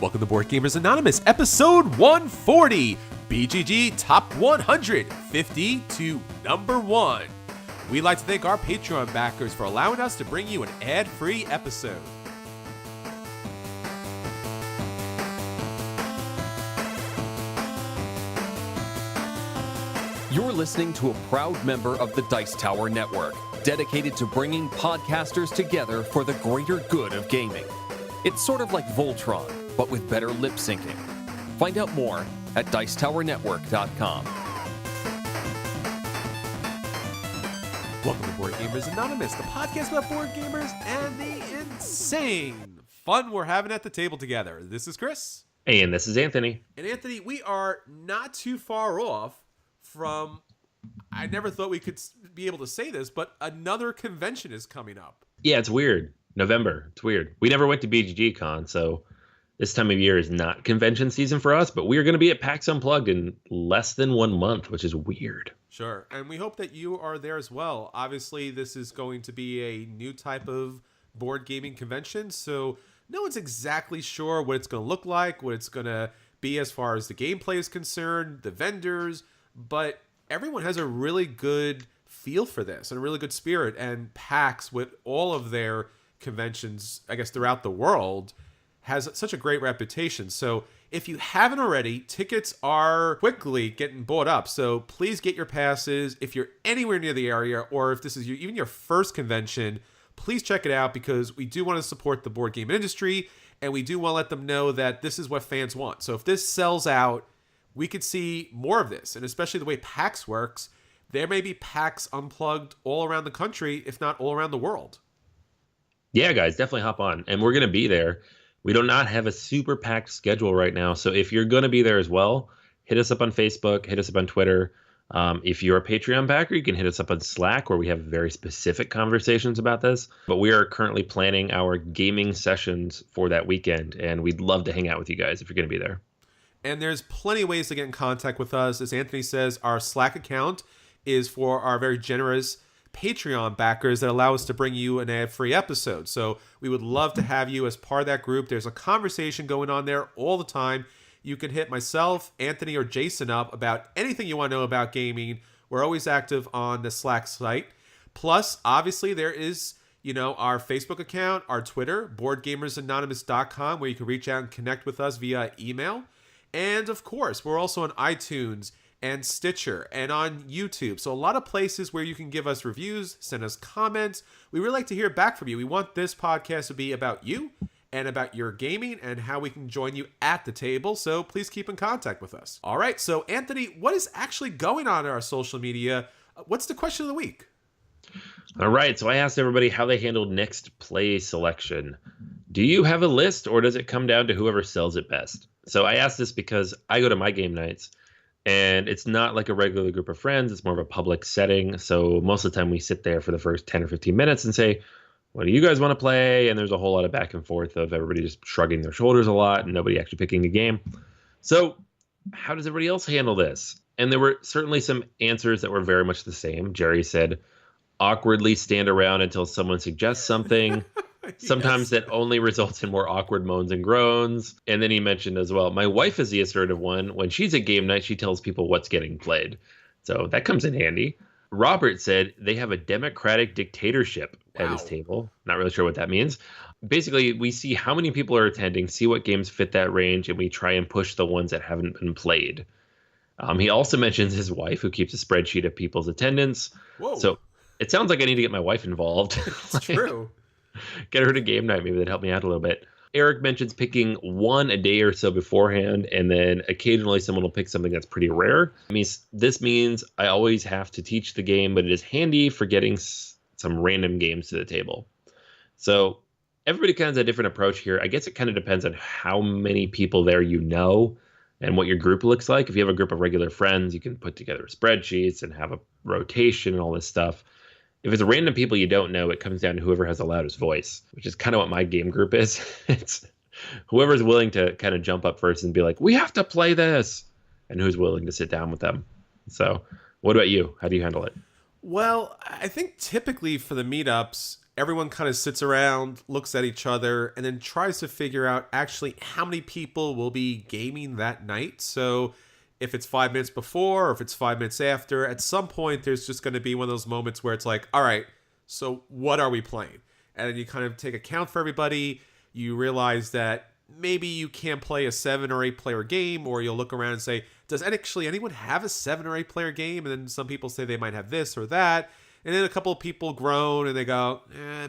Welcome to Board Gamers Anonymous, episode 140, BGG Top 100, 50 to number 1. We'd like to thank our Patreon backers for allowing us to bring you an ad-free episode. You're listening to a proud member of the Dice Tower Network, dedicated to bringing podcasters together for the greater good of gaming. It's sort of like Voltron, but with better lip syncing. Find out more at dicetowernetwork.com. Welcome to Board Gamers Anonymous, the podcast about board gamers and the insane fun we're having at the table together. This is Chris. And this is Anthony. And Anthony, we are not too far off from, I never thought we could be able to say this, but another convention is coming up. Yeah, it's weird. November. It's weird. We never went to BGG Con, so this time of year is not convention season for us, but we are going to be at PAX Unplugged in less than 1 month, which is weird. Sure. And we hope that you are there as well. Obviously, this is going to be a new type of board gaming convention, so no one's exactly sure what it's going to look like, what it's going to be as far as the gameplay is concerned, the vendors, but everyone has a really good feel for this and a really good spirit, and PAX, with all of their conventions, I guess, throughout the world, has such a great reputation. So if you haven't already, tickets are quickly getting bought up. So please get your passes. If you're anywhere near the area, or if this is even your first convention, please check it out, because we do want to support the board game industry, and we do want to let them know that this is what fans want. So if this sells out, we could see more of this. And especially the way PAX works, there may be PAX Unplugged all around the country, if not all around the world. Yeah, guys, definitely hop on. And we're going to be there. We do not have a super packed schedule right now. So if you're going to be there as well, hit us up on Facebook, hit us up on Twitter. If you're a Patreon backer, you can hit us up on Slack, where we have very specific conversations about this. But we are currently planning our gaming sessions for that weekend, and we'd love to hang out with you guys if you're going to be there. And there's plenty of ways to get in contact with us. As Anthony says, our Slack account is for our very generous Patreon backers that allow us to bring you an ad-free episode. So we would love to have you as part of that group. There's a conversation going on there all the time. You can hit myself, Anthony, or Jason up about anything you want to know about gaming. We're always active on the Slack site. Plus, obviously, there is, our Facebook account, our Twitter, boardgamersanonymous.com, where you can reach out and connect with us via email. And of course, we're also on iTunes and Stitcher and on YouTube. So a lot of places where you can give us reviews, send us comments. We really like to hear back from you. We want this podcast to be about you and about your gaming and how we can join you at the table. So please keep in contact with us. All right. So Anthony, what is actually going on in our social media? What's the question of the week? All right. So I asked everybody how they handled next play selection. Do you have a list, or does it come down to whoever sells it best? So I asked this because I go to my game nights, and it's not like a regular group of friends. It's more of a public setting. So most of the time we sit there for the first 10 or 15 minutes and say, what do you guys want to play? And there's a whole lot of back and forth of everybody just shrugging their shoulders a lot and nobody actually picking a game. So how does everybody else handle this? And there were certainly some answers that were very much the same. Jerry said, awkwardly stand around until someone suggests something. Sometimes that only results in more awkward moans and groans. And then he mentioned as well, my wife is the assertive one. When she's at game night, she tells people what's getting played. So that comes in handy. Robert said they have a democratic dictatorship at his table. Not really sure what that means. Basically, we see how many people are attending, see what games fit that range, and we try and push the ones that haven't been played. He also mentions his wife, who keeps a spreadsheet of people's attendance. Whoa. So it sounds like I need to get my wife involved. It's true. Get her to game night. Maybe that'd help me out a little bit. Eric mentions picking one a day or so beforehand, and then occasionally someone will pick something that's pretty rare. I mean, this means I always have to teach the game, but it is handy for getting some random games to the table. So everybody kind of has a different approach here. I guess it kind of depends on how many people there you know and what your group looks like. If you have a group of regular friends, you can put together spreadsheets and have a rotation and all this stuff. If it's random people you don't know, it comes down to whoever has the loudest voice, which is kind of what my game group is. It's whoever's willing to kind of jump up first and be like, we have to play this, and who's willing to sit down with them. So what about you? How do you handle it? Well, I think typically for the meetups, everyone kind of sits around, looks at each other, and then tries to figure out actually how many people will be gaming that night. So if it's 5 minutes before or if it's 5 minutes after, at some point there's just going to be one of those moments where it's like, all right, so what are we playing? And then you kind of take account for everybody. You realize that maybe you can't play a 7 or 8 player game, or you'll look around and say, does actually anyone have a 7 or 8 player game? And then some people say they might have this or that. And then a couple of people groan and they go,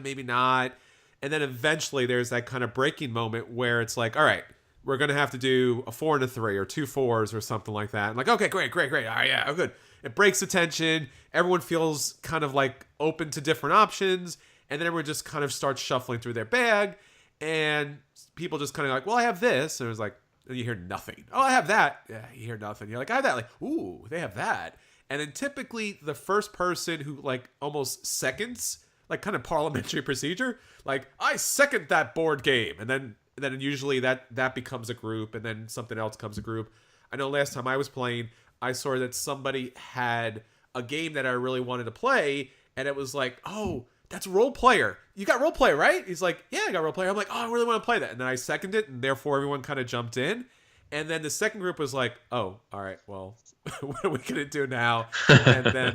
maybe not. And then eventually there's that kind of breaking moment where it's like, all right, we're going to have to do a 4 and a 3 or 2 4s or something like that. And like, okay, great. All right, yeah, oh, good. It breaks the tension. Everyone feels kind of like open to different options. And then everyone just kind of starts shuffling through their bag. And people just kind of like, well, I have this. And it was like, and you hear nothing. Oh, I have that. Yeah, you hear nothing. You're like, I have that. Like, ooh, they have that. And then typically the first person who like almost seconds, like kind of parliamentary procedure, like, I second that board game. And then usually that becomes a group, and then something else becomes a group. I know last time I was playing, I saw that somebody had a game that I really wanted to play, and it was like, oh, that's role player. You got role player, right? He's like, yeah, I got role player. I'm like, oh, I really want to play that. And then I seconded it, and therefore everyone kind of jumped in. And then the second group was like, oh, all right, well, what are we going to do now? And then,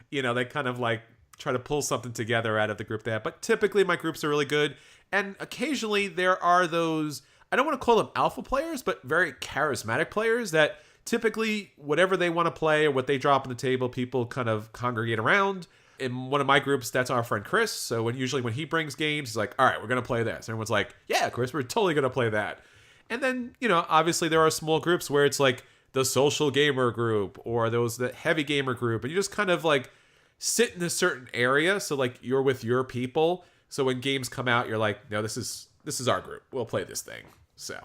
they kind of like try to pull something together out of the group they have. But typically my groups are really good. And occasionally there are those, I don't want to call them alpha players, but very charismatic players that typically whatever they want to play or what they drop on the table, people kind of congregate around. In one of my groups, that's our friend Chris. So when he brings games, he's like, all right, we're going to play this. Everyone's like, yeah, Chris, we're totally going to play that. And then, obviously there are small groups where it's like the social gamer group or the heavy gamer group. And you just kind of like sit in a certain area. So like you're with your people. So when games come out, you're like, no, this is our group. We'll play this thing. So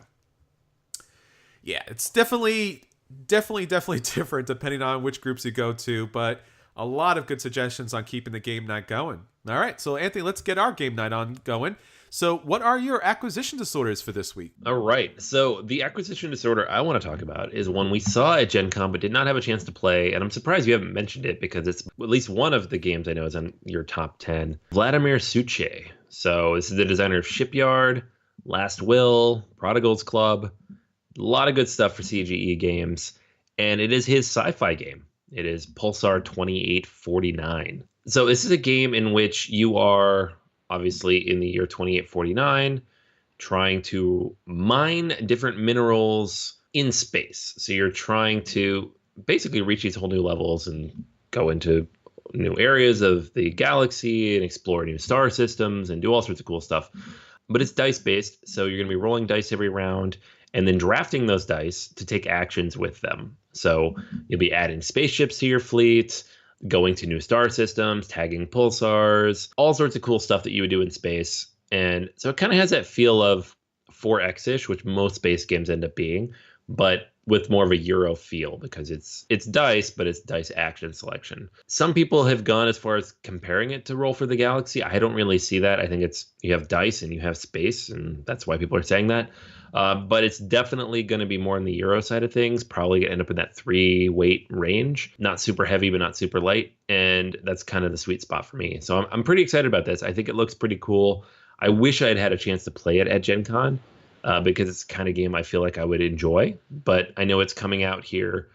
yeah, it's definitely different depending on which groups you go to. But a lot of good suggestions on keeping the game night going. All right, so Anthony, let's get our game night on going. So what are your acquisition disorders for this week? All right, so the acquisition disorder I want to talk about is one we saw at Gen Con but did not have a chance to play, and I'm surprised you haven't mentioned it because it's at least one of the games I know is on your top 10. Vladimir Suchy. So this is the designer of Shipyard, Last Will, Prodigal's Club, a lot of good stuff for CGE games, and it is his sci-fi game. It is Pulsar 2849. So this is a game in which you are obviously in the year 2849 trying to mine different minerals in space. So you're trying to basically reach these whole new levels and go into new areas of the galaxy and explore new star systems and do all sorts of cool stuff. But it's dice-based, so you're going to be rolling dice every round and then drafting those dice to take actions with them. So you'll be adding spaceships to your fleet, going to new star systems, tagging pulsars, all sorts of cool stuff that you would do in space. And so it kind of has that feel of 4X-ish, which most space games end up being, but with more of a Euro feel because it's dice, but it's dice action selection. Some people have gone as far as comparing it to Roll for the Galaxy. I don't really see that. I think you have dice and you have space, and that's why people are saying that. But it's definitely going to be more on the Euro side of things, probably going to end up in that 3-weight range. Not super heavy, but not super light. And that's kind of the sweet spot for me. So I'm pretty excited about this. I think it looks pretty cool. I wish I'd had a chance to play it at Gen Con because it's the kind of game I feel like I would enjoy. But I know it's coming out here,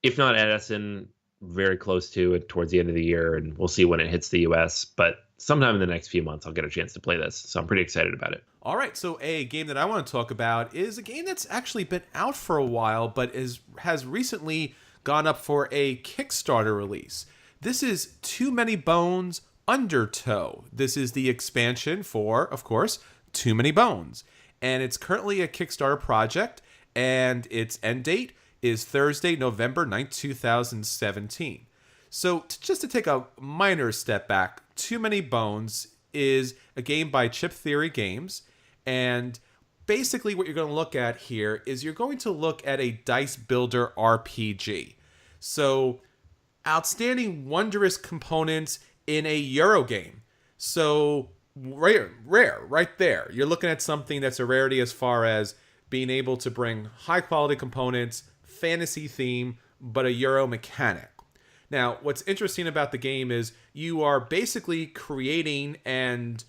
if not at Essen, very close to it towards the end of the year. And we'll see when it hits the US. But sometime in the next few months, I'll get a chance to play this. So I'm pretty excited about it. All right, so a game that I want to talk about is a game that's actually been out for a while, but has recently gone up for a Kickstarter release. This is Too Many Bones Undertow. This is the expansion for, of course, Too Many Bones. And it's currently a Kickstarter project, and its end date is Thursday, November 9th, 2017. So just to take a minor step back, Too Many Bones is a game by Chip Theory Games. And basically what you're going to look at here is you're going to look at a dice builder RPG. So outstanding, wondrous components in a Euro game. So rare, right there. You're looking at something that's a rarity as far as being able to bring high quality components, fantasy theme, but a Euro mechanic. Now, what's interesting about the game is you are basically creating and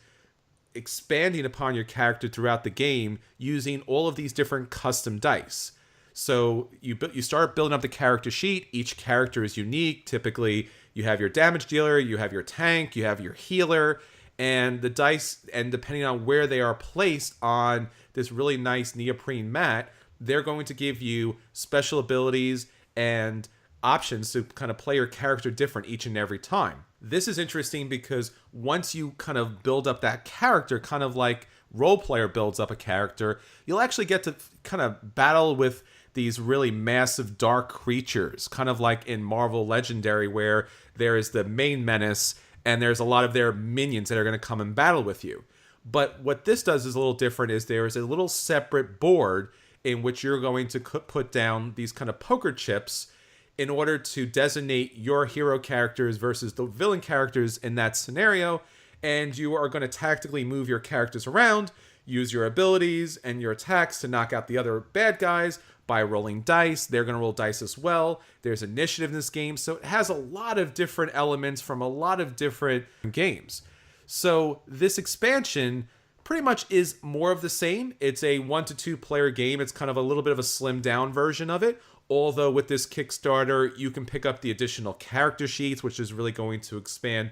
expanding upon your character throughout the game using all of these different custom dice. So you start building up the character sheet. Each character is unique. Typically, you have your damage dealer, you have your tank, you have your healer, and the dice, and depending on where they are placed on this really nice neoprene mat, they're going to give you special abilities and options to kind of play your character different each and every time. This is interesting because once you kind of build up that character, kind of like role player builds up a character, you'll actually get to kind of battle with these really massive dark creatures, kind of like in Marvel Legendary, where there is the main menace and there's a lot of their minions that are going to come and battle with you. But what this does is a little different, is there is a little separate board in which you're going to put down these kind of poker chips in order to designate your hero characters versus the villain characters in that scenario. And you are going to tactically move your characters around, use your abilities and your attacks to knock out the other bad guys by rolling dice. They're going to roll dice as well. There's initiative in this game. So it has a lot of different elements from a lot of different games. So this expansion pretty much is more of the same. It's a 1 to 2 player game. It's kind of a little bit of a slimmed down version of it. Although with this Kickstarter, you can pick up the additional character sheets, which is really going to expand.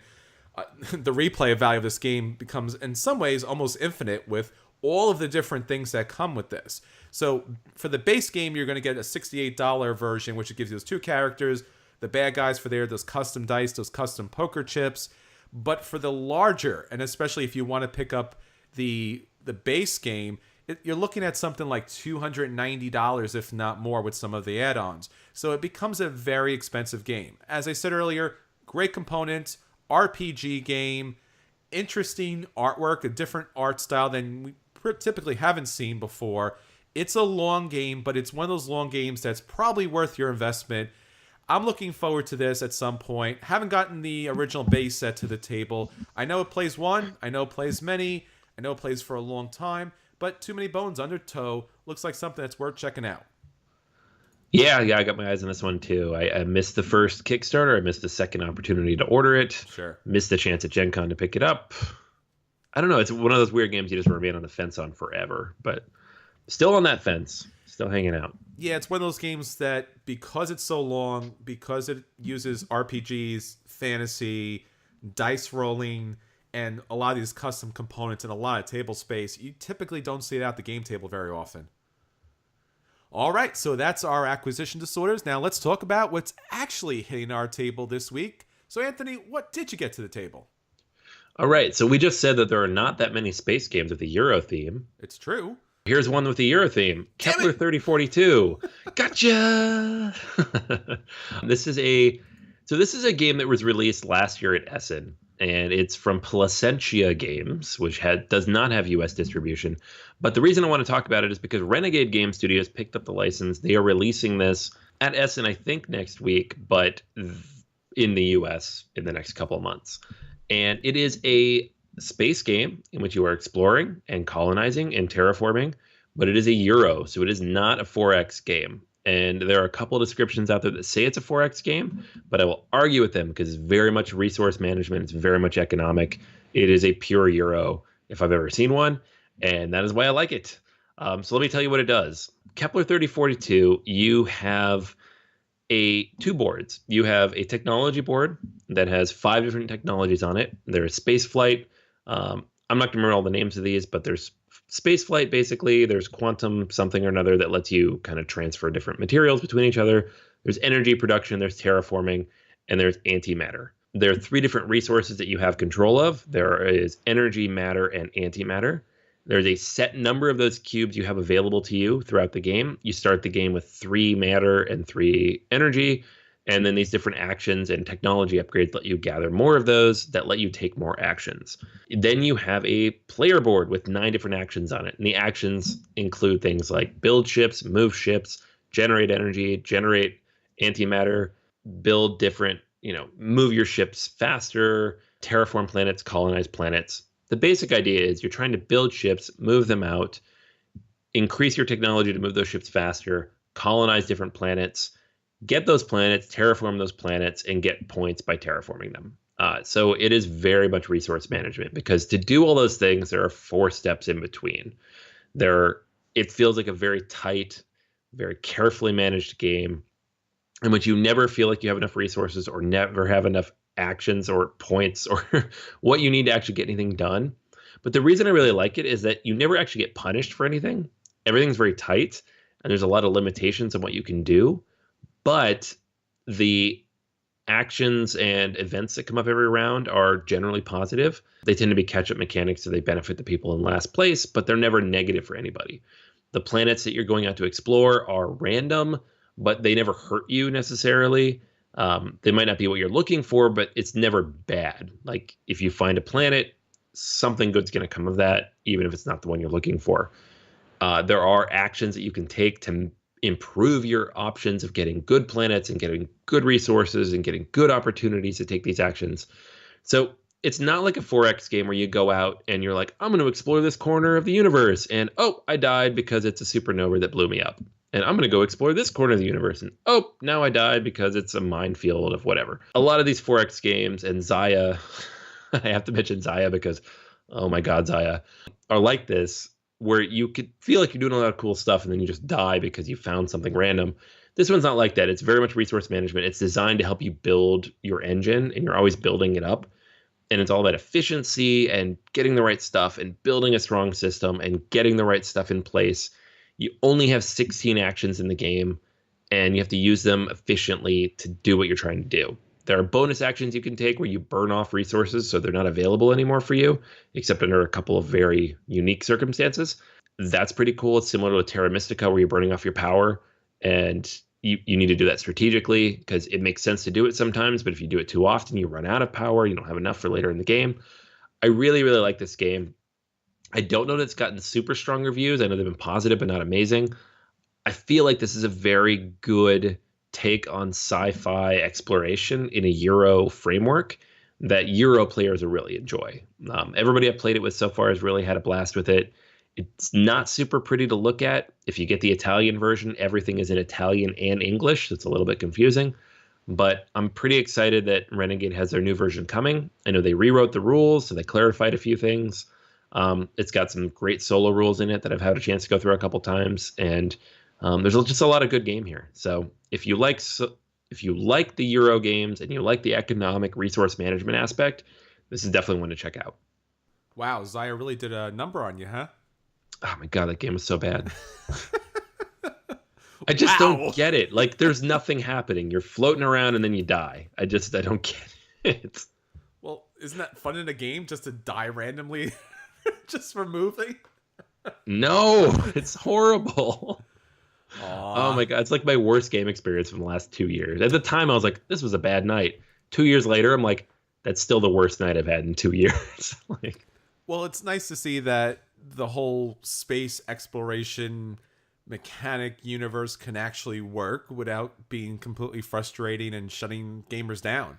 The replay value of this game becomes, in some ways, almost infinite with all of the different things that come with this. So for the base game, you're going to get a $68 version, which gives you those 2 characters, the bad guys for there, those custom dice, those custom poker chips. But for the larger, and especially if you want to pick up the base game, you're looking at something like $290, if not more, with some of the add-ons. So it becomes a very expensive game. As I said earlier, great components, RPG game, interesting artwork, a different art style than we typically haven't seen before. It's a long game, but it's one of those long games that's probably worth your investment. I'm looking forward to this at some point. Haven't gotten the original base set to the table. I know it plays one. I know it plays many. I know it plays for a long time. But Too Many Bones Undertow looks like something that's worth checking out. Yeah, I got my eyes on this one too. I missed the first Kickstarter. I missed the second opportunity to order it. Sure. Missed the chance at Gen Con to pick it up. I don't know. It's one of those weird games you just remain on the fence on forever. But still on that fence. Still hanging out. Yeah, it's one of those games that, because it's so long, because it uses RPGs, fantasy, dice rolling, and a lot of these custom components and a lot of table space, you typically don't see it at the game table very often. All right, so that's our acquisition disorders. Now let's talk about what's actually hitting our table this week. So Anthony, what did you get to the table? All right, so we just said that there are not that many space games with a Euro theme. It's true. Here's one with the Euro theme. Kepler 3042. Gotcha! This is a game that was released last year at Essen, and it's from Placentia Games, which does not have US distribution. But the reason I want to talk about it is because Renegade Game Studios picked up the license. They are releasing this at Essen, I think, next week, but in the US in the next couple of months. And it is a space game in which you are exploring and colonizing and terraforming, but it is a Euro, so it is not a 4X game. And there are a couple of descriptions out there that say it's a 4X game, but I will argue with them because it's very much resource management. It's very much economic. It is a pure Euro if I've ever seen one, and that is why I like it. So let me tell you what it does. Kepler 3042, you have 2 boards. You have a technology board that has 5 different technologies on it. There's space flight. I'm not going to remember all the names of these, but there's space flight, basically. There's quantum something or another that lets you kind of transfer different materials between each other. There's energy production, there's terraforming, and there's antimatter. There are 3 different resources that you have control of. There is energy, matter, and antimatter. There's a set number of those cubes you have available to you throughout the game. You start the game with 3 matter and 3 energy, and then these different actions and technology upgrades let you gather more of those that let you take more actions. Then you have a player board with 9 different actions on it. And the actions include things like build ships, move ships, generate energy, generate antimatter, build different, move your ships faster, terraform planets, colonize planets. The basic idea is you're trying to build ships, move them out, increase your technology to move those ships faster, colonize different planets, get those planets, terraform those planets, and get points by terraforming them. So it is very much resource management, because to do all those things, there are 4 steps in between. It feels like a very tight, very carefully managed game in which you never feel like you have enough resources or never have enough actions or points or what you need to actually get anything done. But the reason I really like it is that you never actually get punished for anything. Everything's very tight, and there's a lot of limitations on what you can do. But the actions and events that come up every round are generally positive. They tend to be catch-up mechanics, so they benefit the people in last place, but they're never negative for anybody. The planets that you're going out to explore are random, but they never hurt you necessarily. They might not be what you're looking for, but it's never bad. Like, if you find a planet, something good's going to come of that, even if it's not the one you're looking for. There are actions that you can take to improve your options of getting good planets and getting good resources and getting good opportunities to take these actions. So it's not like a 4X game where you go out and you're like, I'm going to explore this corner of the universe, and oh, I died because it's a supernova that blew me up. And I'm going to go explore this corner of the universe, and oh, now I died because it's a minefield of whatever. A lot of these 4X games, and Xayah, I have to mention Xayah because, oh my God, Xayah, are like this, where you could feel like you're doing a lot of cool stuff and then you just die because you found something random. This one's not like that. It's very much resource management. It's designed to help you build your engine, and you're always building it up. And it's all about efficiency and getting the right stuff and building a strong system and getting the right stuff in place. You only have 16 actions in the game, and you have to use them efficiently to do what you're trying to do. There are bonus actions you can take where you burn off resources so they're not available anymore for you, except under a couple of very unique circumstances. That's pretty cool. It's similar to Terra Mystica, where you're burning off your power, and you need to do that strategically because it makes sense to do it sometimes, but if you do it too often, you run out of power. You don't have enough for later in the game. I really, really like this game. I don't know that it's gotten super strong reviews. I know they've been positive, but not amazing. I feel like this is a very good take on sci-fi exploration in a Euro framework that Euro players will really enjoy. Everybody I've played it with so far has really had a blast with it. It's not super pretty to look at. If you get the Italian version, everything is in Italian and English. So it's a little bit confusing. But I'm pretty excited that Renegade has their new version coming. I know they rewrote the rules, so they clarified a few things. It's got some great solo rules in it that I've had a chance to go through a couple times, and there's just a lot of good game here. So if you like the Euro games and you like the economic resource management aspect, this is definitely one to check out. Wow, Xayah really did a number on you, huh? Oh my God, that game was so bad. I just don't get it. Like, there's nothing happening. You're floating around and then you die. I don't get it. Well, isn't that fun in a game, just to die randomly just for moving? No, it's horrible. Aww. Oh my God, it's like my worst game experience from the last 2 years. At the time, I was like, this was a bad night. 2 years later, I'm like, that's still the worst night I've had in 2 years. Well, it's nice to see that the whole space exploration mechanic universe can actually work without being completely frustrating and shutting gamers down.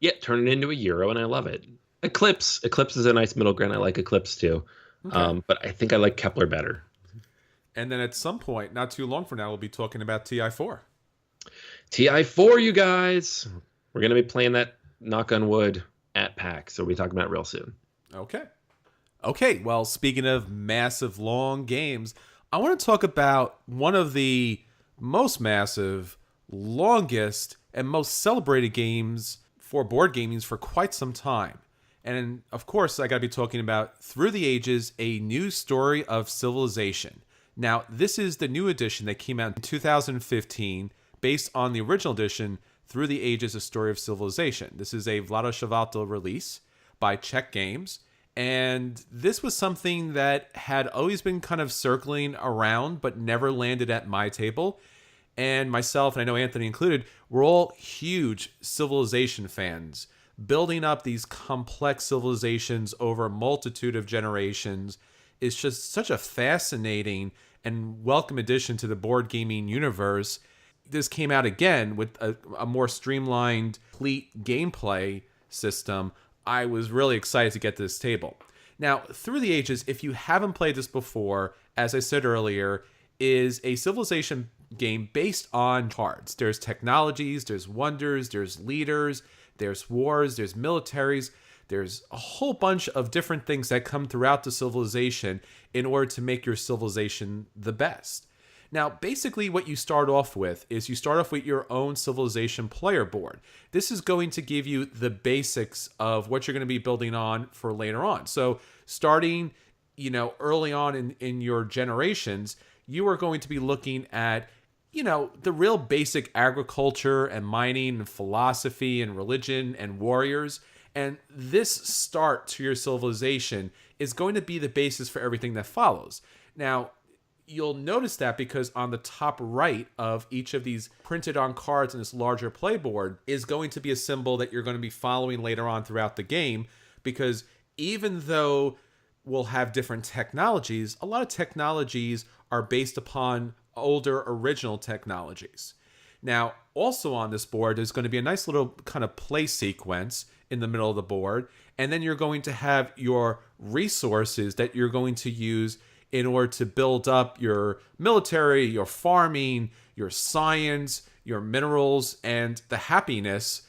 Yeah, turn it into a Euro, and I love it. Eclipse is a nice middle ground. I like Eclipse too, okay. But I think I like Kepler better. And then at some point, not too long from now, we'll be talking about TI4. TI4, you guys. We're going to be playing that, knock on wood, at PAX. So we'll be talking about it real soon. Okay, well, speaking of massive, long games, I want to talk about one of the most massive, longest, and most celebrated games for board gaming for quite some time. And, of course, I got to be talking about Through the Ages, A New Story of Civilization. Now, this is the new edition that came out in 2015, based on the original edition, Through the Ages, A Story of Civilization. This is a Vlaada Chvátil release by Czech Games. And this was something that had always been kind of circling around, but never landed at my table. And myself, and I know Anthony included, we're all huge Civilization fans, building up these complex civilizations over a multitude of generations. It's just such a fascinating and welcome addition to the board gaming universe. This came out again with a more streamlined, complete gameplay system. I was really excited to get to this table. Now, Through the Ages, if you haven't played this before, as I said earlier, is a Civilization game based on cards. There's technologies, there's wonders, there's leaders, there's wars, there's militaries. There's a whole bunch of different things that come throughout the civilization in order to make your civilization the best. Now, basically what you start off with is you start off with your own civilization player board. This is going to give you the basics of what you're going to be building on for later on. So starting, early on in your generations, you are going to be looking at, the real basic agriculture and mining and philosophy and religion and warriors. And this start to your civilization is going to be the basis for everything that follows. Now, you'll notice that because on the top right of each of these printed on cards in this larger playboard is going to be a symbol that you're going to be following later on throughout the game, because even though we'll have different technologies, a lot of technologies are based upon older original technologies. Now, also on this board, there's going to be a nice little kind of play sequence in the middle of the board, and then you're going to have your resources that you're going to use in order to build up your military, your farming, your science, your minerals, and the happiness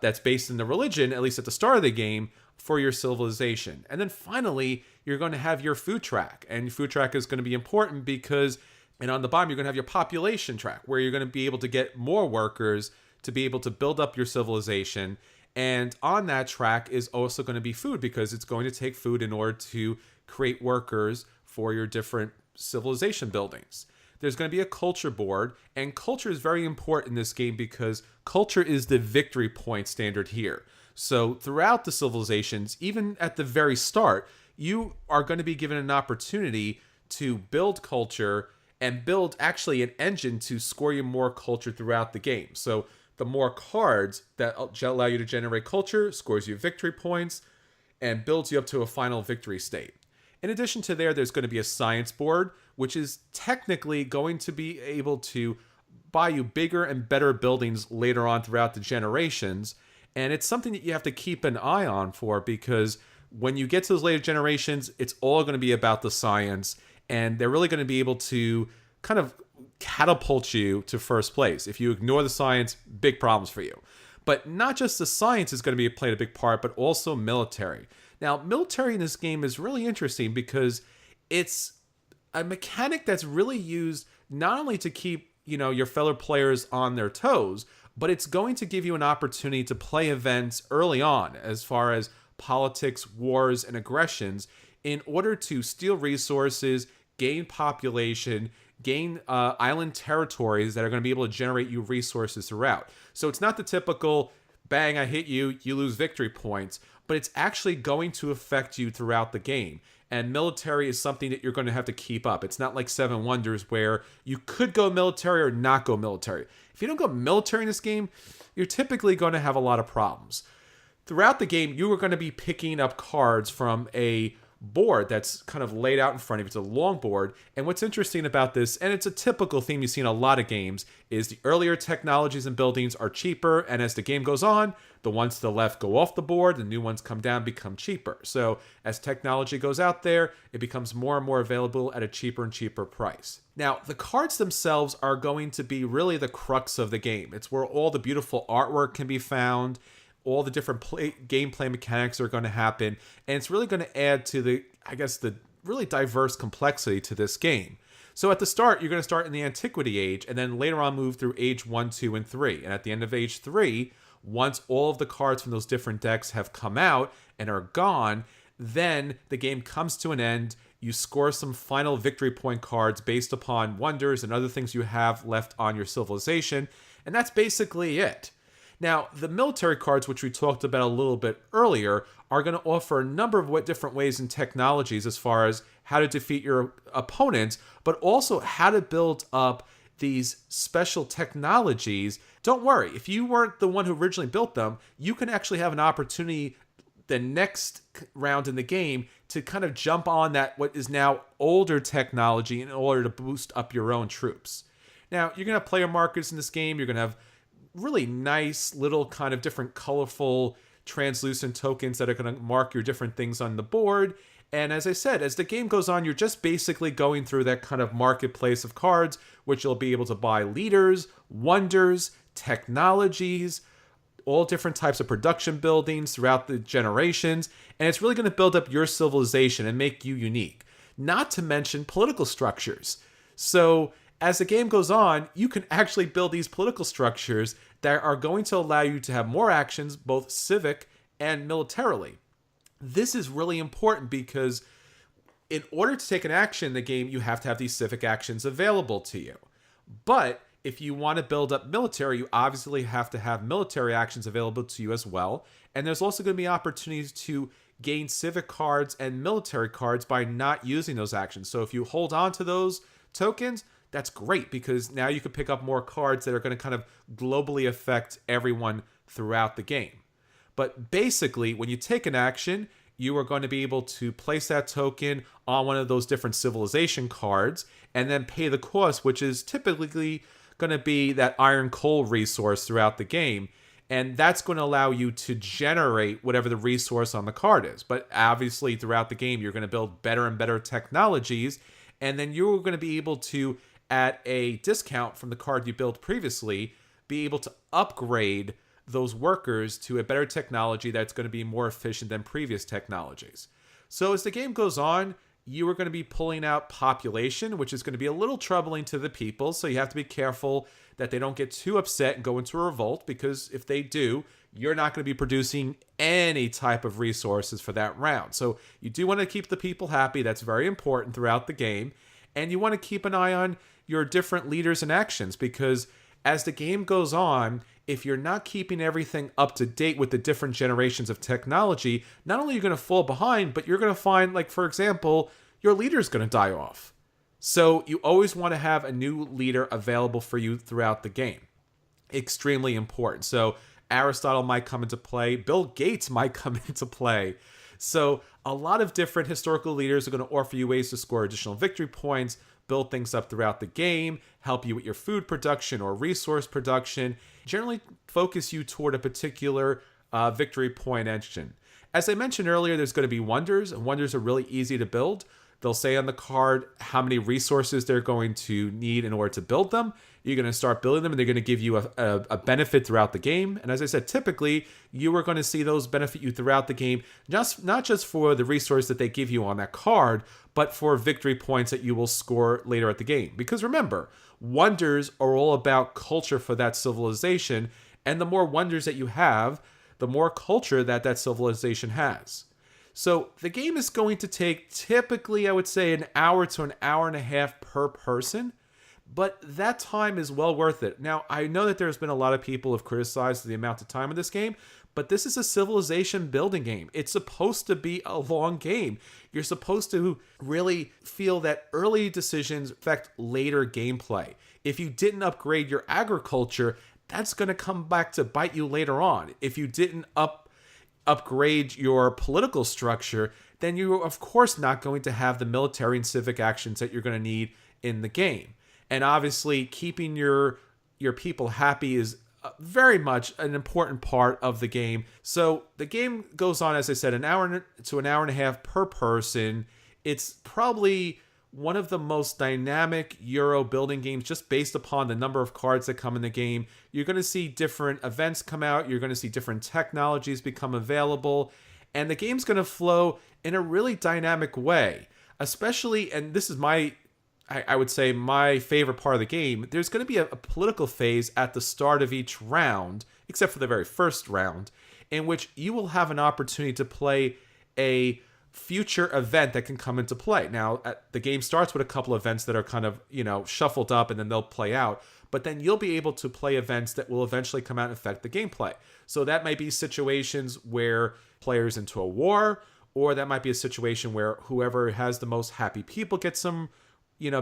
that's based in the religion, at least at the start of the game, for your civilization. And then finally, you're going to have your food track. And food track is going to be important because, and on the bottom, you're going to have your population track, where you're going to be able to get more workers to be able to build up your civilization. And on that track is also going to be food, because it's going to take food in order to create workers for your different civilization buildings. There's going to be a culture board, and culture is very important in this game because culture is the victory point standard here. So throughout the civilizations, even at the very start, you are going to be given an opportunity to build culture and build actually an engine to score you more culture throughout the game. So the more cards that allow you to generate culture scores you victory points and builds you up to a final victory state. In addition to there's going to be a science board, which is technically going to be able to buy you bigger and better buildings later on throughout the generations. And it's something that you have to keep an eye on for, because when you get to those later generations, it's all going to be about the science, and they're really going to be able to kind of catapult you to first place. If you ignore the science, big problems for you. But not just the science is going to be playing a big part, but also military. Now, military in this game is really interesting because it's a mechanic that's really used not only to keep, your fellow players on their toes, but it's going to give you an opportunity to play events early on as far as politics, wars, and aggressions in order to steal resources, gain population, gain island territories that are going to be able to generate you resources throughout. So it's not the typical, bang, I hit you, you lose victory points, but it's actually going to affect you throughout the game. And military is something that you're going to have to keep up. It's not like Seven Wonders where you could go military or not go military. If you don't go military in this game, you're typically going to have a lot of problems. Throughout the game, you are going to be picking up cards from a board that's kind of laid out in front of you. It's a long board. And what's interesting about this, and it's a typical theme you see in a lot of games, is the earlier technologies and buildings are cheaper. And as the game goes on, the ones to the left go off the board, the new ones come down, become cheaper. So as technology goes out there, it becomes more and more available at a cheaper and cheaper price. Now, the cards themselves are going to be really the crux of the game. It's where all the beautiful artwork can be found. All the different gameplay mechanics are going to happen, and it's really going to add to the really diverse complexity to this game. So at the start, you're going to start in the Antiquity Age, and then later on move through Age 1, 2, and 3. And at the end of Age 3, once all of the cards from those different decks have come out and are gone, then the game comes to an end. You score some final victory point cards based upon wonders and other things you have left on your civilization, and that's basically it. Now, the military cards, which we talked about a little bit earlier, are going to offer a number of different ways and technologies as far as how to defeat your opponents, but also how to build up these special technologies. Don't worry, if you weren't the one who originally built them, you can actually have an opportunity the next round in the game to kind of jump on that what is now older technology in order to boost up your own troops. Now, you're going to have player markers in this game. You're going to have really nice little kind of different colorful translucent tokens that are going to mark your different things on the board. And as I said, as the game goes on, you're just basically going through that kind of marketplace of cards, which you'll be able to buy leaders, wonders, technologies, all different types of production buildings throughout the generations. And it's really going to build up your civilization and make you unique. Not to mention political structures. So as the game goes on, you can actually build these political structures that are going to allow you to have more actions, both civic and militarily. This is really important because in order to take an action in the game, you have to have these civic actions available to you. But if you want to build up military, you obviously have to have military actions available to you as well. And there's also going to be opportunities to gain civic cards and military cards by not using those actions. So if you hold on to those tokens, that's great because now you can pick up more cards that are going to kind of globally affect everyone throughout the game. But basically, when you take an action, you are going to be able to place that token on one of those different civilization cards and then pay the cost, which is typically going to be that iron coal resource throughout the game. And that's going to allow you to generate whatever the resource on the card is. But obviously, throughout the game, you're going to build better and better technologies. And then you're going to be able to, at a discount from the card you built previously, be able to upgrade those workers to a better technology that's going to be more efficient than previous technologies. So as the game goes on, you are going to be pulling out population, which is going to be a little troubling to the people. So you have to be careful that they don't get too upset and go into a revolt, because if they do, you're not going to be producing any type of resources for that round. So you do want to keep the people happy. That's very important throughout the game. And you want to keep an eye on your different leaders and actions, because as the game goes on, if you're not keeping everything up to date with the different generations of technology, not only are you going to fall behind, but you're going to find, like, for example, your leader's going to die off. So you always want to have a new leader available for you throughout the game. Extremely important. So Aristotle might come into play. Bill Gates might come into play. So a lot of different historical leaders are going to offer you ways to score additional victory points, build things up throughout the game, help you with your food production or resource production, generally focus you toward a particular victory point engine. As I mentioned earlier, there's going to be wonders, and wonders are really easy to build. They'll say on the card how many resources they're going to need in order to build them. You're going to start building them, and they're going to give you a benefit throughout the game. And as I said, typically, you are going to see those benefit you throughout the game, not just for the resource that they give you on that card, but for victory points that you will score later at the game. Because remember, wonders are all about culture for that civilization, and the more wonders that you have, the more culture that civilization has. So the game is going to take typically, I would say, an hour to an hour and a half per person, but that time is well worth it. Now, I know that there's been a lot of people who have criticized the amount of time in this game, but this is a civilization building game. It's supposed to be a long game. You're supposed to really feel that early decisions affect later gameplay. If you didn't upgrade your agriculture, that's going to come back to bite you later on. If you didn't upgrade your political structure, then you're of course not going to have the military and civic actions that you're going to need in the game. And obviously, keeping your people happy is very much an important part of the game. So the game goes on, as I said, an hour to an hour and a half per person. It's probably one of the most dynamic Euro building games just based upon the number of cards that come in the game. You're going to see different events come out. You're going to see different technologies become available. And the game's going to flow in a really dynamic way. Especially, and this is I would say my favorite part of the game, there's going to be a political phase at the start of each round, except for the very first round, in which you will have an opportunity to play a future event that can come into play. Now, the game starts with a couple of events that are kind of, shuffled up, and then they'll play out. But then you'll be able to play events that will eventually come out and affect the gameplay. So that might be situations where players into a war, or that might be a situation where whoever has the most happy people gets some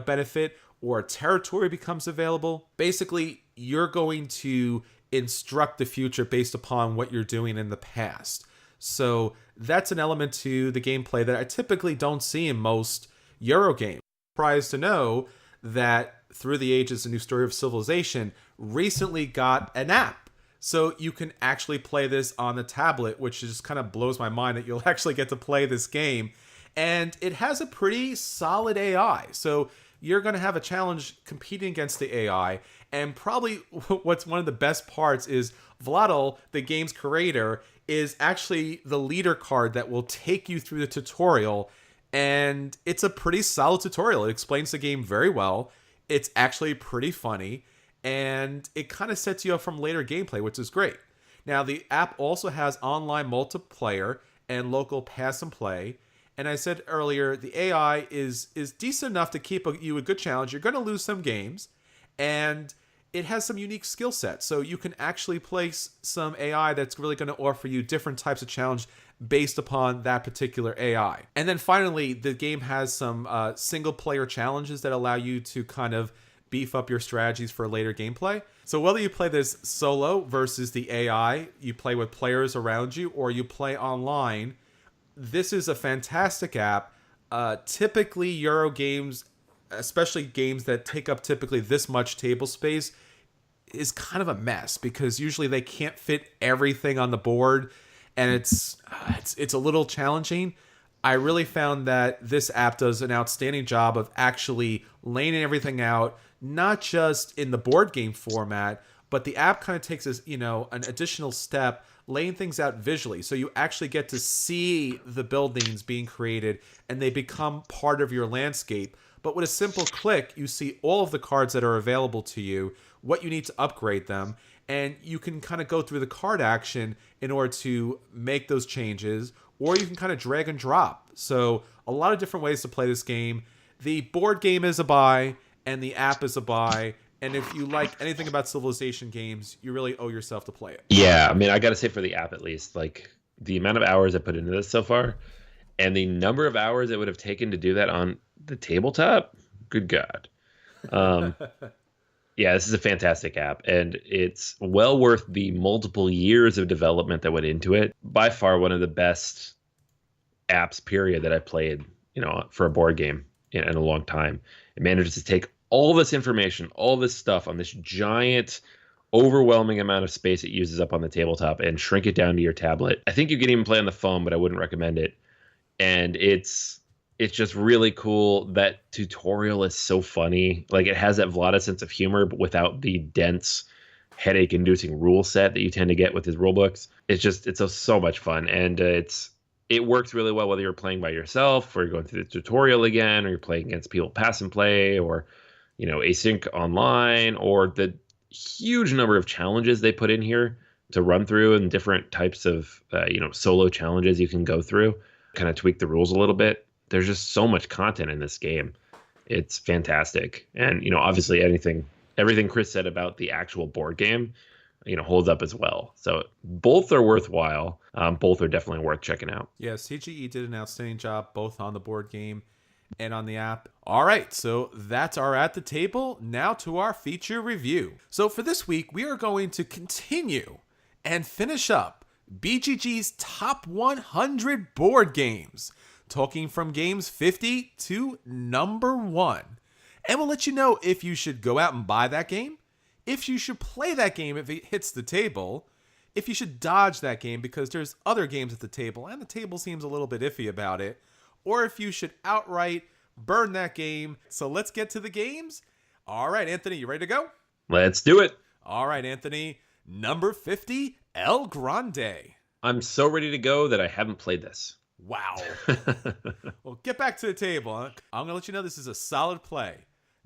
benefit, or territory becomes available. Basically, you're going to instruct the future based upon what you're doing in the past. So that's an element to the gameplay that I typically don't see in most Euro games. Surprised to know that Through the Ages, A New Story of Civilization recently got an app. So you can actually play this on the tablet, which just kind of blows my mind that you'll actually get to play this game. And it has a pretty solid AI. So you're going to have a challenge competing against the AI. And probably what's one of the best parts is Vladimir, the game's creator, is actually the leader card that will take you through the tutorial. And it's a pretty solid tutorial. It explains the game very well. It's actually pretty funny. And it kind of sets you up from later gameplay, which is great. Now, the app also has online multiplayer and local pass and play. And I said earlier, the AI is decent enough to keep you a good challenge. You're going to lose some games. And it has some unique skill sets. So you can actually place some AI that's really going to offer you different types of challenge based upon that particular AI. And then finally, the game has some single player challenges that allow you to kind of beef up your strategies for later gameplay. So whether you play this solo versus the AI, you play with players around you, or you play online, this is a fantastic app. Typically, Euro games, especially games that take up typically this much table space, is kind of a mess because usually they can't fit everything on the board, and it's a little challenging. I really found that this app does an outstanding job of actually laying everything out, not just in the board game format, but the app kind of takes an additional step, laying things out visually. So you actually get to see the buildings being created and they become part of your landscape. But with a simple click, you see all of the cards that are available to you, what you need to upgrade them, and you can kind of go through the card action in order to make those changes, or you can kind of drag and drop. So a lot of different ways to play this game. The board game is a buy, and the app is a buy. And if you like anything about Civilization games, you really owe yourself to play it. Yeah, I mean, I got to say for the app at least, like the amount of hours I put into this so far, and the number of hours it would have taken to do that on the tabletop, good God. Yeah, this is a fantastic app, and it's well worth the multiple years of development that went into it. By far one of the best apps, period, that I played, for a board game in a long time. It manages to take all this information, all this stuff on this giant, overwhelming amount of space it uses up on the tabletop and shrink it down to your tablet. I think you can even play on the phone, but I wouldn't recommend it. And it's just really cool. That tutorial is so funny. Like, it has that Vlada sense of humor, but without the dense, headache-inducing rule set that you tend to get with his rule books. It's so much fun, and it works really well whether you're playing by yourself, or you're going through the tutorial again, or you're playing against people pass and play, or async online, or the huge number of challenges they put in here to run through, and different types of solo challenges you can go through, kind of tweak the rules a little bit. There's just so much content in this game. It's fantastic. And obviously everything Chris said about the actual board game holds up as well. So both are worthwhile. Both are definitely worth checking out. Yeah, CGE did an outstanding job both on the board game and on the app. All right, so that's our At the Table. Now to our feature review. So for this week, we are going to continue and finish up BGG's top 100 board games, talking from games 50 to number 1. And we'll let you know if you should go out and buy that game, if you should play that game if it hits the table, if you should dodge that game because there's other games at the table and the table seems a little bit iffy about it, or if you should outright burn that game. So let's get to the games. All right, Anthony, you ready to go? Let's do it. All right, Anthony, number 50, El Grande. I'm so ready to go that I haven't played this. Wow. Well, get back to the table. Huh? I'm going to let you know this is a solid play.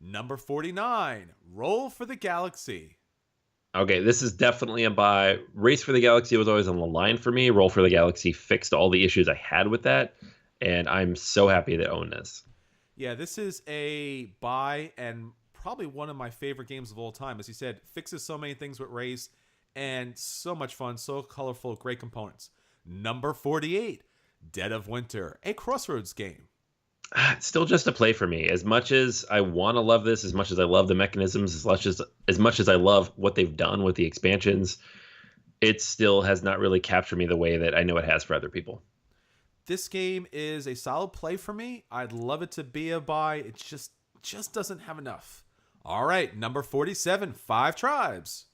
Number 49, Roll for the Galaxy. Okay, this is definitely a buy. Race for the Galaxy was always on the line for me. Roll for the Galaxy fixed all the issues I had with that, and I'm so happy to own this. Yeah, this is a buy and probably one of my favorite games of all time. As you said, fixes so many things with Race, and so much fun, so colorful, great components. Number 48, Dead of Winter, a Crossroads game. It's still just a play for me. As much as I want to love this, as much as I love the mechanisms, as much as I love what they've done with the expansions, it still has not really captured me the way that I know it has for other people. This game is a solid play for me. I'd love it to be a buy. It just doesn't have enough. All right, number 47, Five Tribes.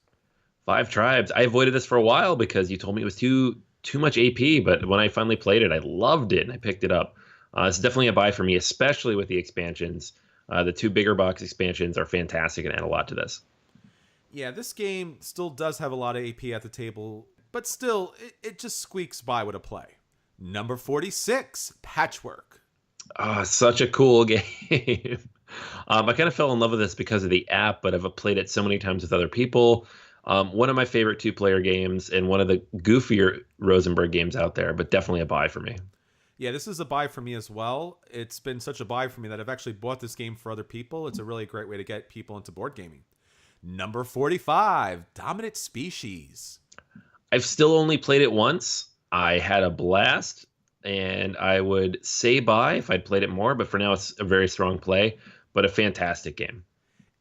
Five Tribes. I avoided this for a while because you told me it was too much AP, but when I finally played it, I loved it and I picked it up. It's definitely a buy for me, especially with the expansions. The 2 bigger box expansions are fantastic and add a lot to this. Yeah, this game still does have a lot of AP at the table, but still, it just squeaks by with a play. Number 46, Patchwork. Such a cool game. I kind of fell in love with this because of the app, but I've played it so many times with other people. One of my favorite 2-player games and one of the goofier Rosenberg games out there, but definitely a buy for me. Yeah, this is a buy for me as well. It's been such a buy for me that I've actually bought this game for other people. It's a really great way to get people into board gaming. Number 45, Dominant Species. I've still only played it once. I had a blast, and I would say buy if I'd played it more, but for now it's a very strong play, but a fantastic game.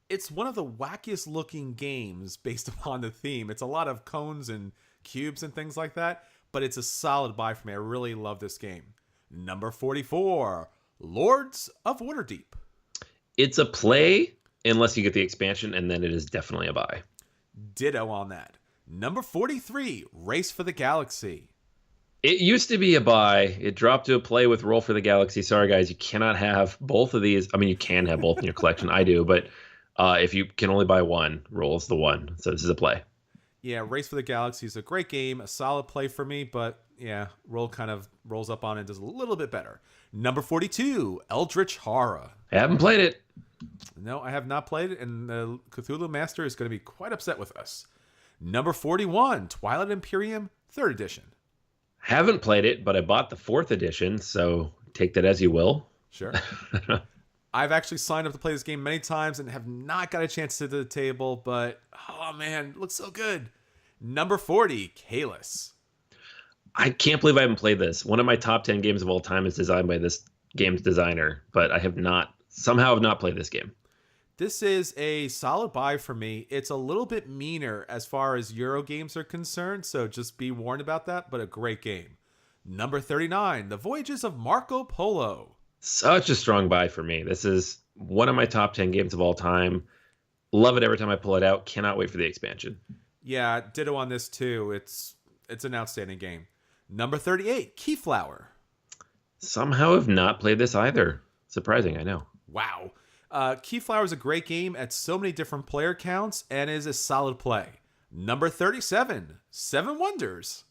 It's one of the wackiest looking games based upon the theme. It's a lot of cones and cubes and things like that, but it's a solid buy for me. I really love this game. Number 44, Lords of Waterdeep. It's a play unless you get the expansion, and then it is definitely a buy. Ditto on that. Number 43, Race for the Galaxy. It used to be a buy. It dropped to a play with Roll for the Galaxy. Sorry, guys, you cannot have both of these. I mean, you can have both in your collection. I do, but if you can only buy one, Roll's the one. So this is a play. Yeah, Race for the Galaxy is a great game, a solid play for me, but yeah, Roll kind of rolls up on it and does a little bit better. Number 42, Eldritch Horror. I haven't played it. No, I have not played it, and the Cthulhu Master is going to be quite upset with us. Number 41, Twilight Imperium, 3rd edition. Haven't played it, but I bought the 4th edition, so take that as you will. Sure. I've actually signed up to play this game many times and have not got a chance to sit at the table, but oh man, it looks so good. Number 40, Kalis. I can't believe I haven't played this. One of my top 10 games of all time is designed by this game's designer, but I have not played this game. This is a solid buy for me. It's a little bit meaner as far as Euro games are concerned, so just be warned about that, but a great game. Number 39, The Voyages of Marco Polo. Such a strong buy for me. This is one of my top 10 games of all time. Love it every time I pull it out. Cannot wait for the expansion. Yeah, ditto on this too. It's an outstanding game. Number 38, Keyflower. Somehow have not played this either. Surprising, I know. Wow. Keyflower is a great game at so many different player counts and is a solid play. Number 37, Seven Wonders.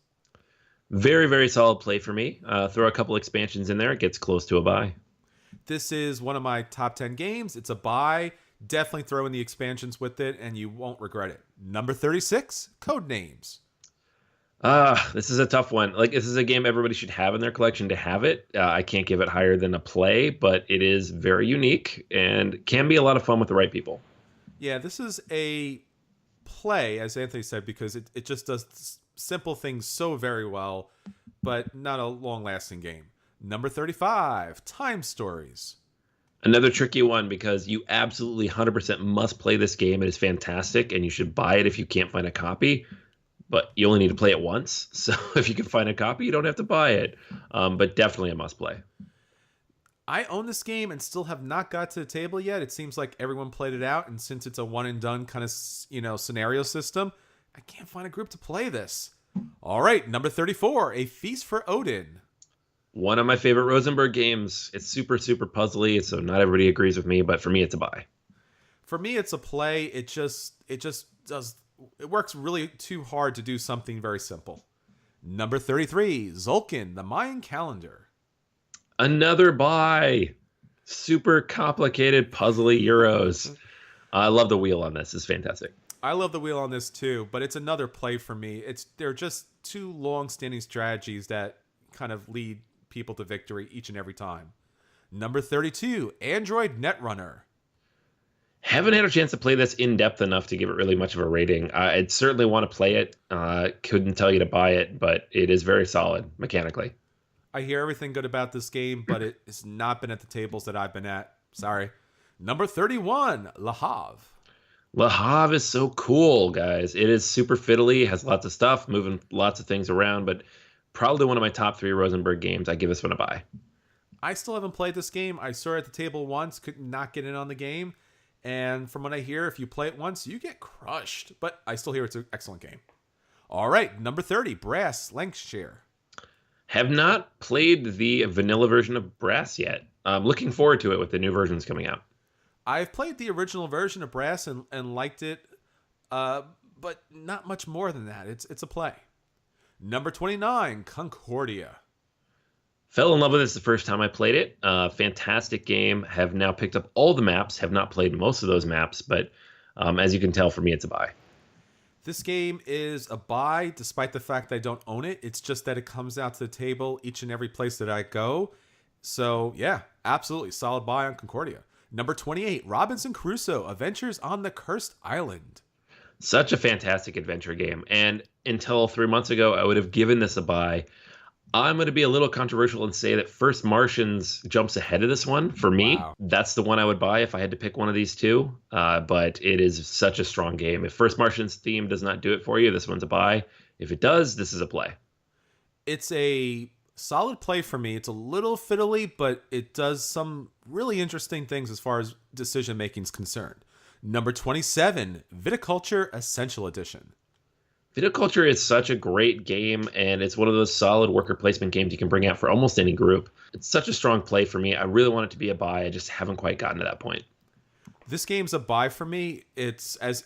Very, very solid play for me. Throw a couple expansions in there. It gets close to a buy. This is one of my top 10 games. It's a buy. Definitely throw in the expansions with it and you won't regret it. Number 36, Codenames. This is a tough one. Like, this is a game everybody should have in their collection to have it. I can't give it higher than a play, but it is very unique and can be a lot of fun with the right people. Yeah, this is a play, as Anthony said, because it just does simple things so very well, but not a long-lasting game. Number 35, Time Stories. Another tricky one because you absolutely 100% must play this game. It is fantastic, and you should buy it if you can't find a copy. But you only need to play it once. So if you can find a copy, you don't have to buy it. But definitely a must play. I own this game and still have not got to the table yet. It seems like everyone played it out. And since it's a one and done kind of, scenario system, I can't find a group to play this. All right. Number 34, A Feast for Odin. One of my favorite Rosenberg games. It's super, super puzzly. So not everybody agrees with me, but for me, it's a buy. For me, it's a play. It just does. It works really too hard to do something very simple. Number 33, Zulkin, the Mayan Calendar. Another buy. Super complicated, puzzly Euros. I love the wheel on this. It's fantastic. I love the wheel on this too, but it's another play for me. They're just two long-standing strategies that kind of lead people to victory each and every time. Number 32, Android Netrunner. Haven't had a chance to play this in depth enough to give it really much of a rating. I'd certainly want to play it. Couldn't tell you to buy it, but it is very solid mechanically. I hear everything good about this game, but it has not been at the tables that I've been at. Sorry. Number 31, Le Havre. Le Havre is so cool, guys. It is super fiddly, has lots of stuff, moving lots of things around, but probably one of my top 3 Rosenberg games. I give this one a buy. I still haven't played this game. I saw it at the table once, could not get in on the game. And from what I hear, if you play it once, you get crushed. But I still hear it's an excellent game. All right, number 30, Brass Lancashire. Have not played the vanilla version of Brass yet. I'm looking forward to it with the new versions coming out. I've played the original version of Brass and liked it, but not much more than that. It's a play. Number 29, Concordia. Fell in love with this the first time I played it. Fantastic game. Have now picked up all the maps. Have not played most of those maps, but as you can tell, for me, it's a buy. This game is a buy, despite the fact that I don't own it. It's just that it comes out to the table each and every place that I go. So, yeah, absolutely. Solid buy on Concordia. Number 28, Robinson Crusoe, Adventures on the Cursed Island. Such a fantastic adventure game. And until 3 months ago, I would have given this a buy. I'm going to be a little controversial and say that First Martians jumps ahead of this one. For me, Wow. That's the one I would buy if I had to pick one of these two. But it is such a strong game. If First Martians theme does not do it for you, this one's a buy. If it does, this is a play. It's a solid play for me. It's a little fiddly, but it does some really interesting things as far as decision making is concerned. Number 27, Viticulture Essential Edition. Viticulture is such a great game, and it's one of those solid worker placement games you can bring out for almost any group. It's such a strong play for me. I really want it to be a buy. I just haven't quite gotten to that point. This game's a buy for me. It's as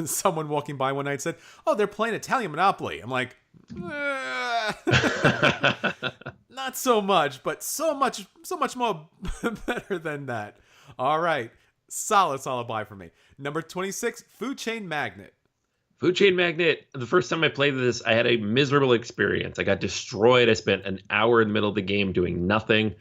someone walking by one night said, "Oh, they're playing Italian Monopoly." I'm like, not so much, but so much more better than that. All right, solid buy for me. Number 26, Food Chain Magnate. Food Chain Magnate, the first time I played this, I had a miserable experience. I got destroyed. I spent an hour in the middle of the game doing nothing,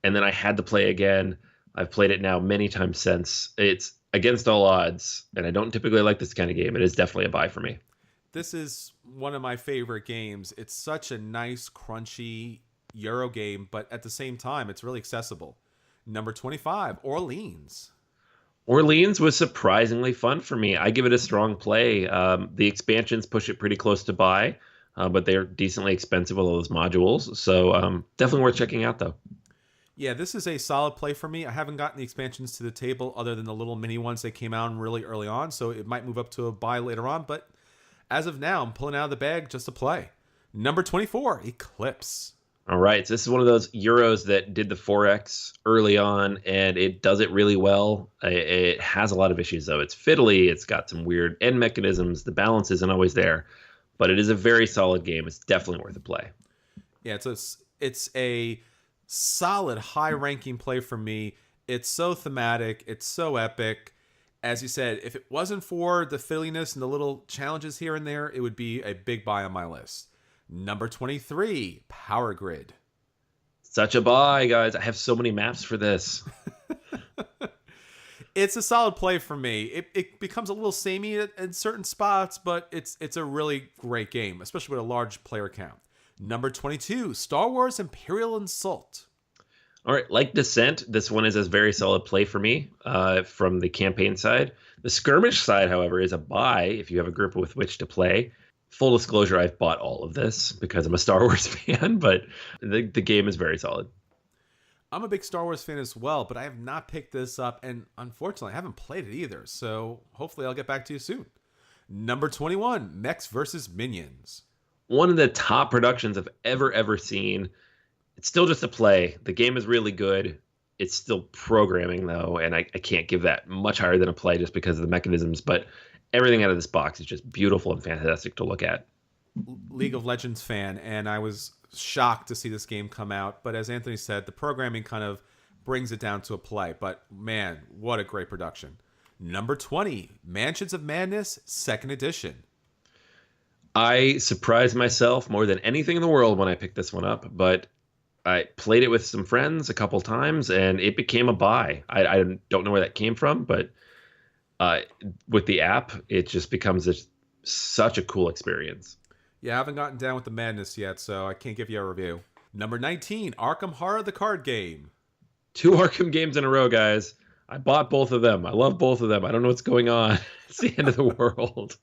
and then I had to play again. I've played it now many times since. It's against all odds, and I don't typically like this kind of game. It is definitely a buy for me. This is one of my favorite games. It's such a nice, crunchy Euro game, but at the same time, it's really accessible. Number 25, Orleans. Orleans was surprisingly fun for me. I give it a strong play. The expansions push it pretty close to buy, but they're decently expensive with all those modules. So definitely worth checking out, though. Yeah, this is a solid play for me. I haven't gotten the expansions to the table other than the little mini ones that came out really early on, so it might move up to a buy later on. But as of now, I'm pulling out of the bag just to play. Number 24, Eclipse. All right, so this is one of those Euros that did the 4X early on, and it does it really well. It has a lot of issues, though. It's fiddly. It's got some weird end mechanisms. The balance isn't always there, but it is a very solid game. It's definitely worth a play. Yeah, it's a solid, high-ranking play for me. It's so thematic. It's so epic. As you said, if it wasn't for the fiddliness and the little challenges here and there, it would be a big buy on my list. Number 23, Power Grid. Such a buy, guys. I have so many maps for this. It's a solid play for me. It becomes a little samey at certain spots, but it's a really great game, especially with a large player count. Number 22, Star Wars Imperial Assault. All right, like Descent, this one is a very solid play for me from the campaign side. The skirmish side, however, is a buy if you have a group with which to play. Full disclosure, I've bought all of this because I'm a Star Wars fan, but the game is very solid. I'm a big Star Wars fan as well, but I have not picked this up, and unfortunately, I haven't played it either, so hopefully I'll get back to you soon. Number 21, Mechs versus Minions. One of the top productions I've ever seen. It's still just a play. The game is really good. It's still programming, though, and I can't give that much higher than a play just because of the mechanisms, but everything out of this box is just beautiful and fantastic to look at. League of Legends fan, and I was shocked to see this game come out. But as Anthony said, the programming kind of brings it down to a play. But man, what a great production. Number 20, Mansions of Madness, 2nd edition. I surprised myself more than anything in the world when I picked this one up, but I played it with some friends a couple times, and it became a buy. I don't know where that came from, but with the app, it just becomes such a cool experience. Yeah, I haven't gotten down with the madness yet, so I can't give you a review. Number 19, Arkham Horror, the card game. 2 Arkham games in a row, guys. I bought both of them. I love both of them. I don't know what's going on. It's the end of the world.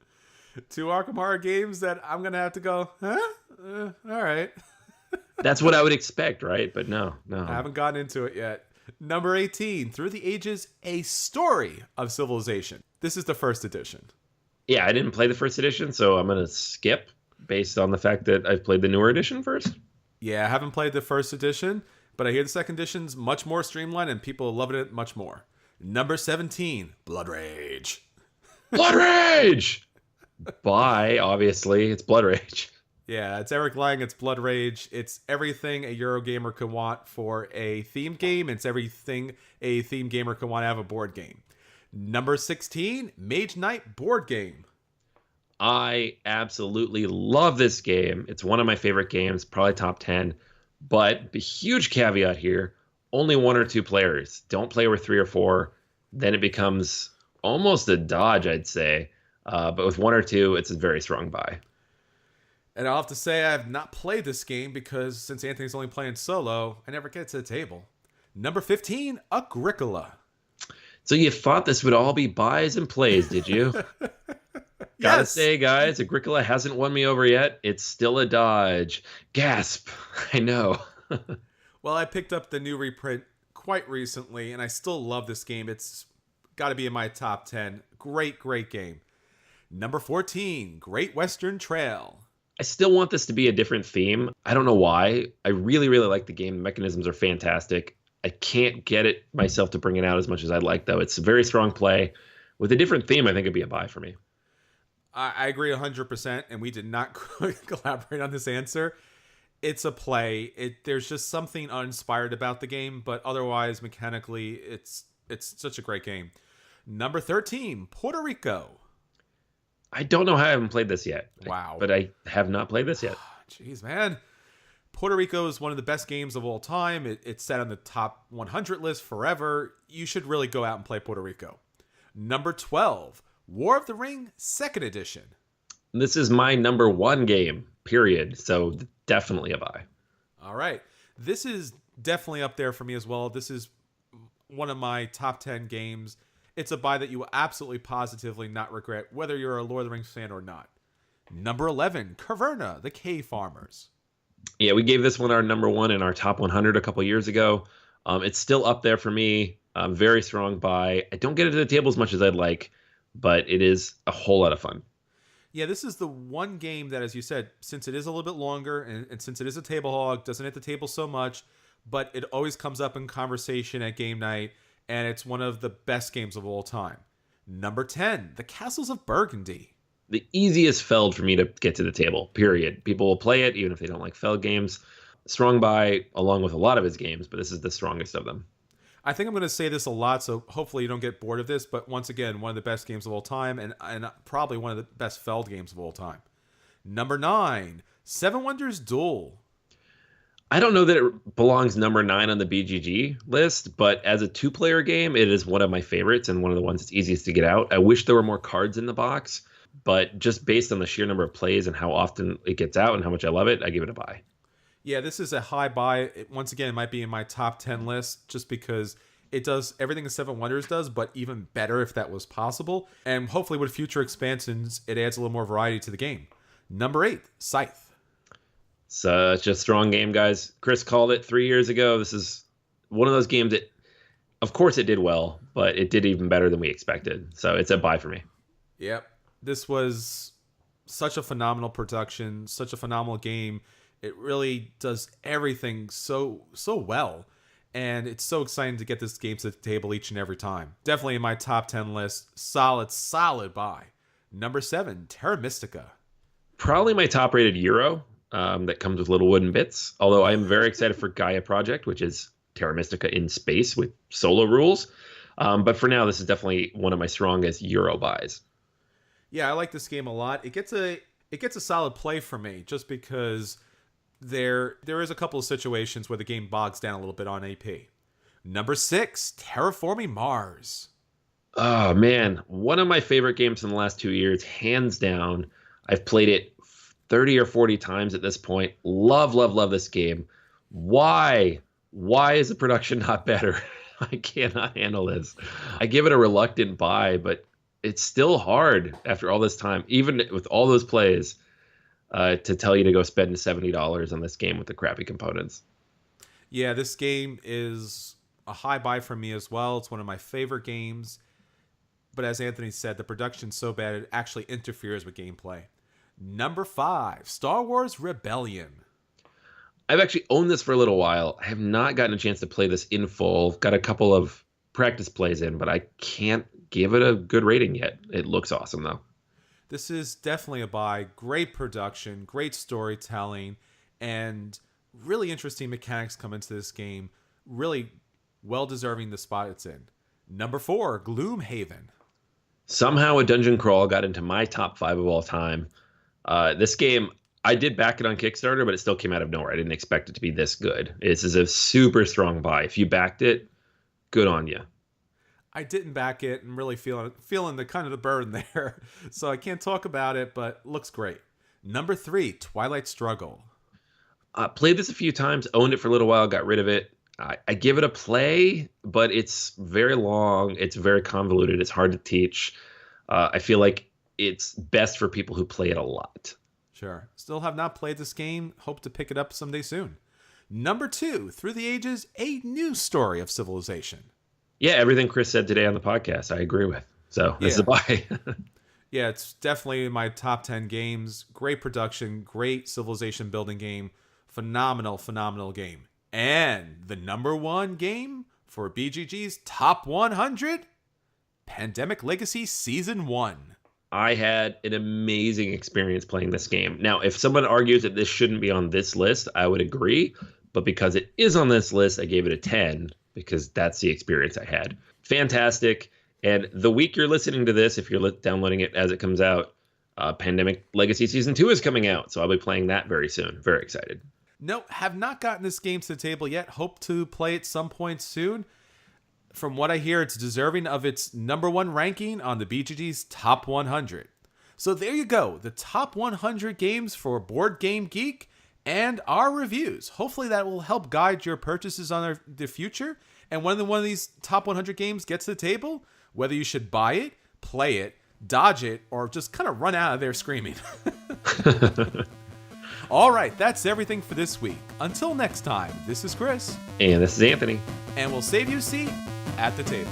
2 Arkham Horror games that I'm going to have to go, huh? All right. That's what I would expect, right? But no. I haven't gotten into it yet. Number 18, Through the Ages, A Story of Civilization. This is the 1st edition. Yeah, I didn't play the 1st edition, so I'm going to skip based on the fact that I've played the newer edition first. Yeah, I haven't played the first edition, but I hear the second edition's much more streamlined and people are loving it much more. Number 17, Blood Rage. Blood Rage! Bye, obviously. It's Blood Rage. Yeah, it's Eric Lang, it's Blood Rage. It's everything a Eurogamer could want for a themed game. It's everything a themed gamer could want to have a board game. Number 16, Mage Knight board game. I absolutely love this game. It's one of my favorite games, probably top 10. But the huge caveat here, only 1 or 2 players. Don't play with 3 or 4. Then it becomes almost a dodge, I'd say. But with 1 or 2, it's a very strong buy. And I'll have to say I have not played this game because since Anthony's only playing solo, I never get to the table. Number 15, Agricola. So you thought this would all be buys and plays, did you? Yes. Gotta say, guys, Agricola hasn't won me over yet. It's still a dodge. Gasp. I know. Well, I picked up the new reprint quite recently, and I still love this game. It's got to be in my top 10. Great, great game. Number 14, Great Western Trail. I still want this to be a different theme. I don't know why. I really, really like the game. The mechanisms are fantastic. I can't get it myself to bring it out as much as I'd like, though. It's a very strong play. With a different theme, I think it'd be a buy for me. I agree 100%, and we did not collaborate on this answer. It's a play. There's just something uninspired about the game, but otherwise, mechanically, it's such a great game. Number 13, Puerto Rico. I don't know how I haven't played this yet. Wow. But I have not played this yet. Jeez, man. Puerto Rico is one of the best games of all time. It's set on the top 100 list forever. You should really go out and play Puerto Rico. Number 12, War of the Ring, 2nd edition. This is my number 1 game, period. So definitely a buy. All right. This is definitely up there for me as well. This is one of my top 10 games. It's a buy that you will absolutely positively not regret, whether you're a Lord of the Rings fan or not. Number 11, Caverna, the Cave Farmers. Yeah, we gave this one our number 1 in our top 100 a couple years ago. It's still up there for me. Very strong buy. I don't get it to the table as much as I'd like, but it is a whole lot of fun. Yeah, this is the one game that, as you said, since it is a little bit longer and since it is a table hog, doesn't hit the table so much, but it always comes up in conversation at game night, and it's one of the best games of all time. Number 10, the Castles of Burgundy. The easiest Feld for me to get to the table, period. People will play it even if they don't like Feld games. Strong buy along with a lot of his games, but this is the strongest of them. I think I'm going to say this a lot, so hopefully you don't get bored of this, but once again, one of the best games of all time, and probably one of the best Feld games of all time. Number 9, Seven Wonders Duel. I don't know that it belongs number 9 on the BGG list, but as a 2-player game, it is one of my favorites and one of the ones that's easiest to get out. I wish there were more cards in the box, but just based on the sheer number of plays and how often it gets out and how much I love it, I give it a buy. Yeah, this is a high buy. Once again, it might be in my top 10 list just because it does everything the Seven Wonders does, but even better if that was possible. And hopefully with future expansions, it adds a little more variety to the game. Number 8, Scythe. Such a strong game, guys. Chris called it 3 years ago. This is one of those games that, of course, it did well, but it did even better than we expected. So it's a buy for me. Yep. This was such a phenomenal production, such a phenomenal game. It really does everything so well. And it's so exciting to get this game to the table each and every time. Definitely in my top 10 list. Solid buy. Number 7, Terra Mystica. Probably my top-rated Euro. That comes with little wooden bits. Although I am very excited for Gaia Project, which is Terra Mystica in space with solo rules. But for now, this is definitely one of my strongest Euro buys. Yeah, I like this game a lot. It gets a solid play for me just because there is a couple of situations where the game bogs down a little bit on AP. Number 6, Terraforming Mars. Oh, man. One of my favorite games in the last 2 years, hands down. I've played it 30 or 40 times at this point. Love this game. Why is the production not better? I cannot handle this. I give it a reluctant buy, but it's still hard after all this time, even with all those plays, to tell you to go spend $70 on this game with the crappy components. Yeah, this game is a high buy for me as well. It's one of my favorite games. But as Anthony said, the production's so bad it actually interferes with gameplay. Number 5, Star Wars Rebellion. I've actually owned this for a little while. I have not gotten a chance to play this in full. Got a couple of practice plays in, but I can't give it a good rating yet. It looks awesome, though. This is definitely a buy. Great production, great storytelling, and really interesting mechanics come into this game. Really well deserving the spot it's in. Number 4, Gloom Haven. Somehow a dungeon crawl got into my top 5 of all time. This game, I did back it on Kickstarter, but it still came out of nowhere. I didn't expect it to be this good. This is a super strong buy. If you backed it, good on you. I didn't back it and really feeling the kind of the burn there. So I can't talk about it, but looks great. Number 3, Twilight Struggle. Played this a few times, owned it for a little while, got rid of it. I give it a play, but it's very long. It's very convoluted. It's hard to teach. I feel like it's best for people who play it a lot. Sure. Still have not played this game. Hope to pick it up someday soon. Number 2, Through the Ages, a new story of civilization. Yeah, everything Chris said today on the podcast, I agree with. So it's a buy. Yeah, it's definitely in my top 10 games. Great production, great civilization building game. Phenomenal game. And the number 1 game for BGG's Top 100, Pandemic Legacy Season 1. I had an amazing experience playing this game. Now, if someone argues that this shouldn't be on this list, I would agree. But because it is on this list, I gave it a 10 because that's the experience I had. Fantastic. And the week you're listening to this, if you're downloading it as it comes out, Pandemic Legacy Season 2 is coming out. So I'll be playing that very soon. Very excited. No, have not gotten this game to the table yet. Hope to play it some point soon. From what I hear, it's deserving of its number 1 ranking on the BGG's Top 100. So there you go. The top 100 games for Board Game Geek and our reviews. Hopefully that will help guide your purchases on the future. And when one of these top 100 games gets to the table, whether you should buy it, play it, dodge it, or just kind of run out of there screaming. All right, that's everything for this week. Until next time, this is Chris. And this is Anthony. And we'll save you a seat at the table.